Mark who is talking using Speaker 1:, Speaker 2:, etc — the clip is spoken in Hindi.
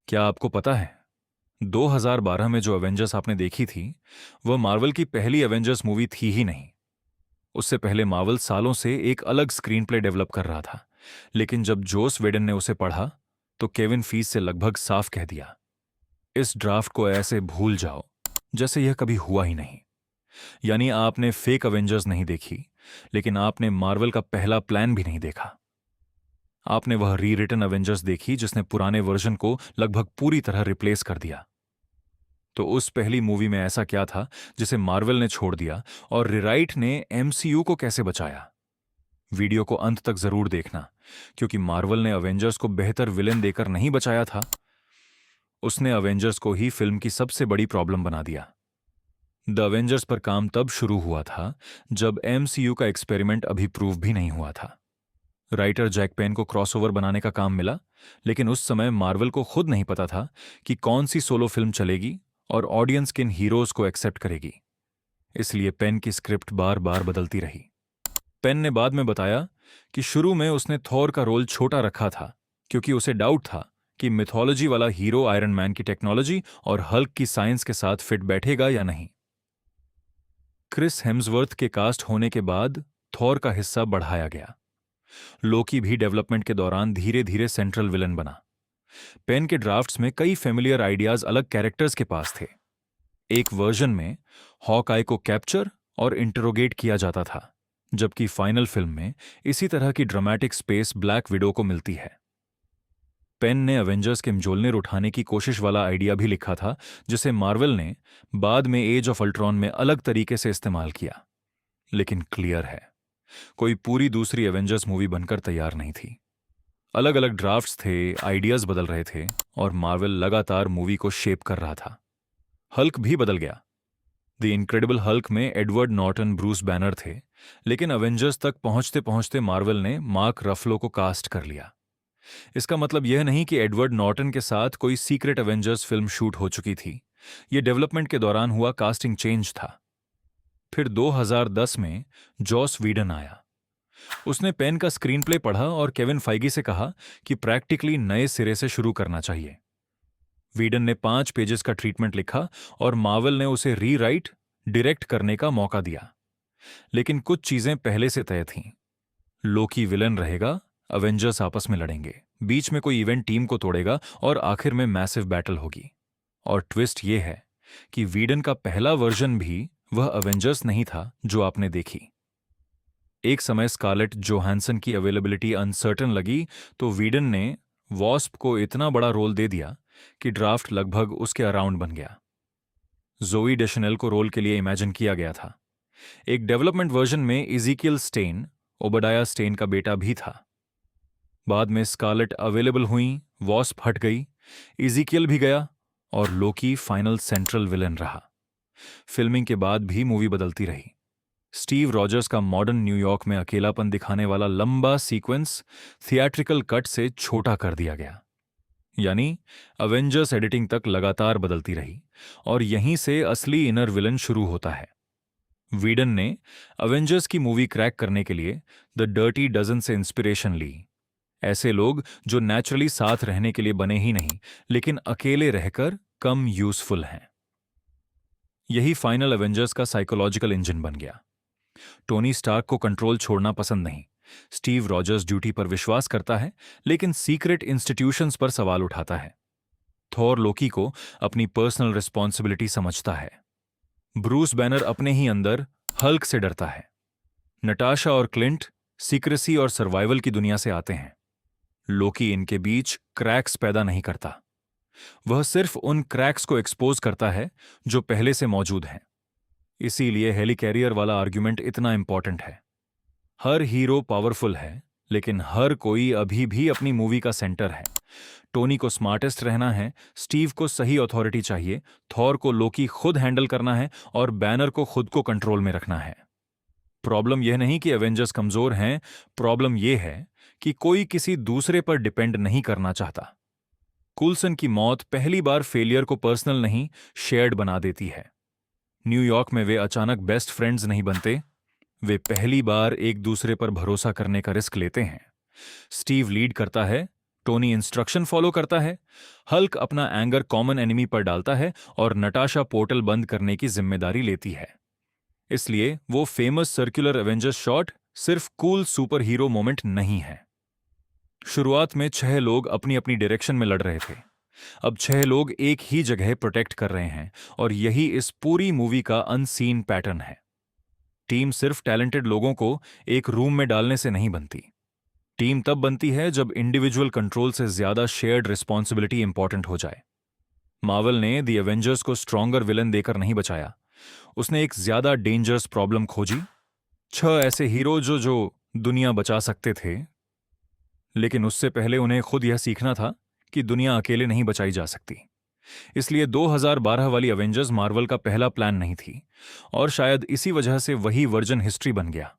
Speaker 1: क्या आपको पता है 2012 में जो एवेंजर्स आपने देखी थी वह मार्वल की पहली एवेंजर्स मूवी थी ही नहीं। उससे पहले मार्वल सालों से एक अलग स्क्रीन प्ले डेवलप कर रहा था, लेकिन जब जोस वेडन ने उसे पढ़ा तो केविन फीस से लगभग साफ कह दिया, इस ड्राफ्ट को ऐसे भूल जाओ जैसे यह कभी हुआ ही नहीं। यानी आपने फेक एवेंजर्स नहीं देखी, लेकिन आपने मार्वल का पहला प्लान भी नहीं देखा। आपने वह री रिटन एवेंजर्स देखी जिसने पुराने वर्जन को लगभग पूरी तरह रिप्लेस कर दिया। तो उस पहली मूवी में ऐसा क्या था जिसे मार्वल ने छोड़ दिया, और रिराइट ने एमसीयू को कैसे बचाया? वीडियो को अंत तक जरूर देखना, क्योंकि मार्वल ने अवेंजर्स को बेहतर विलेन देकर नहीं बचाया था, उसने अवेंजर्स को ही फिल्म की सबसे बड़ी प्रॉब्लम बना दिया। द अवेंजर्स पर काम तब शुरू हुआ था जब एमसीयू का एक्सपेरिमेंट अभी प्रूव भी नहीं हुआ था। राइटर जैक पेन को क्रॉसओवर बनाने का काम मिला, लेकिन उस समय मार्वल को खुद नहीं पता था कि कौन सी सोलो फिल्म चलेगी और ऑडियंस किन हीरोज को एक्सेप्ट करेगी। इसलिए पेन की स्क्रिप्ट बार बार बदलती रही। पेन ने बाद में बताया कि शुरू में उसने थॉर का रोल छोटा रखा था क्योंकि उसे डाउट था कि मिथोलॉजी वाला हीरो आयरन मैन की टेक्नोलॉजी और हल्क की साइंस के साथ फिट बैठेगा या नहीं। क्रिस हेम्सवर्थ के कास्ट होने के बाद थॉर का हिस्सा बढ़ाया गया। लोकी भी डेवलपमेंट के दौरान धीरे धीरे सेंट्रल विलन बना। पेन के ड्राफ्ट्स में कई फेमिलियर आइडियाज अलग कैरेक्टर्स के पास थे। एक वर्जन में हॉक-आई को कैप्चर और इंटरोगेट किया जाता था, जबकि फाइनल फिल्म में इसी तरह की ड्रामेटिक स्पेस ब्लैक विडो को मिलती है। पेन ने अवेंजर्स के म्जोलनेर उठाने की कोशिश वाला आइडिया भी लिखा था, जिसे मार्वल ने बाद में एज ऑफ अल्ट्रॉन में अलग तरीके से इस्तेमाल किया। लेकिन क्लियर है, कोई पूरी दूसरी एवेंजर्स मूवी बनकर तैयार नहीं थी। अलग अलग ड्राफ्ट्स थे, आइडियाज बदल रहे थे, और मार्वल लगातार मूवी को शेप कर रहा था। हल्क भी बदल गया। द इनक्रेडिबल हल्क में एडवर्ड नॉर्टन ब्रूस बैनर थे, लेकिन अवेंजर्स तक पहुंचते पहुंचते मार्वल ने मार्क रफलो को कास्ट कर लिया। इसका मतलब यह नहीं कि एडवर्ड नॉर्टन के साथ कोई सीक्रेट अवेंजर्स फिल्म शूट हो चुकी थी। यह डेवलपमेंट के दौरान हुआ कास्टिंग चेंज था। फिर 2010 में जॉस वीडन आया। उसने पेन का स्क्रीन प्ले पढ़ा और केविन फाइगी से कहा कि प्रैक्टिकली नए सिरे से शुरू करना चाहिए। वीडन ने 5 पेजेस का ट्रीटमेंट लिखा और मार्वल ने उसे रीराइट, डायरेक्ट करने का मौका दिया। लेकिन कुछ चीजें पहले से तय थीं। लोकी विलन रहेगा, अवेंजर्स आपस में लड़ेंगे, बीच में कोई इवेंट टीम को तोड़ेगा और आखिर में मैसिव बैटल होगी। और ट्विस्ट यह है कि वीडन का पहला वर्जन भी वह अवेंजर्स नहीं था जो आपने देखी। एक समय स्कारलेट जोहानसन की अवेलेबिलिटी अनसर्टन लगी तो वीडन ने वॉस्प को इतना बड़ा रोल दे दिया कि ड्राफ्ट लगभग उसके अराउंड बन गया। जोई डेशनेल को रोल के लिए इमेजिन किया गया था। एक डेवलपमेंट वर्जन में इज़ीकियल स्टेन, ओबडाया स्टेन का बेटा भी था। बाद में स्कारलेट अवेलेबल हुई, वॉस्प हट गई, इज़ीकियल भी गया और लोकी फाइनल सेंट्रल विलन रहा। फिल्मिंग के बाद भी मूवी बदलती रही। स्टीव रॉजर्स का मॉडर्न न्यूयॉर्क में अकेलापन दिखाने वाला लंबा सीक्वेंस थिएट्रिकल कट से छोटा कर दिया गया। यानी अवेंजर्स एडिटिंग तक लगातार बदलती रही, और यहीं से असली इनर विलन शुरू होता है। वीडन ने अवेंजर्स की मूवी क्रैक करने के लिए द डर्टी डजन से इंस्पिरेशन ली। ऐसे लोग जो नेचुरली साथ रहने के लिए बने ही नहीं, लेकिन अकेले रहकर कम यूजफुल हैं। यही फाइनल अवेंजर्स का साइकोलॉजिकल इंजन बन गया। टोनी स्टार्क को कंट्रोल छोड़ना पसंद नहीं। स्टीव रॉजर्स ड्यूटी पर विश्वास करता है, लेकिन सीक्रेट इंस्टीट्यूशंस पर सवाल उठाता है। थॉर लोकी को अपनी पर्सनल रिस्पॉन्सिबिलिटी समझता है। ब्रूस बैनर अपने ही अंदर हल्क से डरता है। नटाशा और क्लिंट सीक्रेसी और सर्वाइवल की दुनिया से आते हैं। लोकी इनके बीच क्रैक्स पैदा नहीं करता, वह सिर्फ उन क्रैक्स को एक्सपोज करता है जो पहले से मौजूद हैं। इसीलिए हेलिकैरियर वाला आर्ग्यूमेंट इतना इंपॉर्टेंट है। हर हीरो पावरफुल है, लेकिन हर कोई अभी भी अपनी मूवी का सेंटर है। टोनी को स्मार्टेस्ट रहना है, स्टीव को सही अथॉरिटी चाहिए, थॉर को लोकी खुद हैंडल करना है और बैनर को खुद को कंट्रोल में रखना है। प्रॉब्लम यह नहीं कि एवेंजर्स कमजोर हैं, प्रॉब्लम यह है कि कोई किसी दूसरे पर डिपेंड नहीं करना चाहता। कुल्सन की मौत पहली बार फेलियर को पर्सनल नहीं, शेयर्ड बना देती है। न्यूयॉर्क में वे अचानक बेस्ट फ्रेंड्स नहीं बनते, वे पहली बार एक दूसरे पर भरोसा करने का रिस्क लेते हैं। स्टीव लीड करता है, टोनी इंस्ट्रक्शन फॉलो करता है, हल्क अपना एंगर कॉमन एनिमी पर डालता है और नटाशा पोर्टल बंद करने की जिम्मेदारी लेती है। इसलिए वो फेमस सर्कुलर एवेंजर्स शॉट सिर्फ कूल सुपर हीरो मोमेंट नहीं है। शुरुआत में 6 लोग अपनी अपनी डायरेक्शन में लड़ रहे थे। अब 6 लोग एक ही जगह प्रोटेक्ट कर रहे हैं और यही इस पूरी मूवी का अनसीन पैटर्न है। टीम सिर्फ टैलेंटेड लोगों को एक रूम में डालने से नहीं बनती। टीम तब बनती है जब इंडिविजुअल कंट्रोल से ज्यादा शेयर्ड रिस्पॉन्सिबिलिटी इंपॉर्टेंट हो जाए। मार्वल ने द एवेंजर्स को स्ट्रॉन्गर विलन देकर नहीं बचाया, उसने एक ज्यादा डेंजरस प्रॉब्लम खोजी। 6 ऐसे हीरो जो दुनिया बचा सकते थे, लेकिन उससे पहले उन्हें खुद यह सीखना था कि दुनिया अकेले नहीं बचाई जा सकती। इसलिए 2012 वाली एवेंजर्स मार्वल का पहला प्लान नहीं थी और शायद इसी वजह से वही वर्जन हिस्ट्री बन गया।